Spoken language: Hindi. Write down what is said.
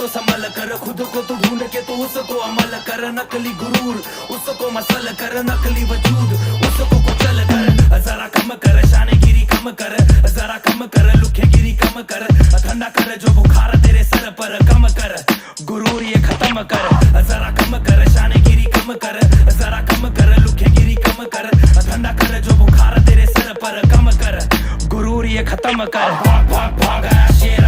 तो संभल कर, खुद को तू ढूंढ के तो उसको अमल कर। नकली गुरूर उसको मसल कर, नकली वजूद उसको कुचल कर। जरा कम कर शानगिरी कम कर, जरा कम कर लुखेगिरी कम कर। ठंडा कर जो बुखार तेरे सर पर, कम कर गुरूर ये खत्म कर। जरा कम कर शानगिरी कम कर, जरा कम कर लुखेगिरी कम कर। ठंडा कर जो बुखार तेरे सर पर, कम कर गुरूर ये खत्म कर। भाग भाग भाग आया शेर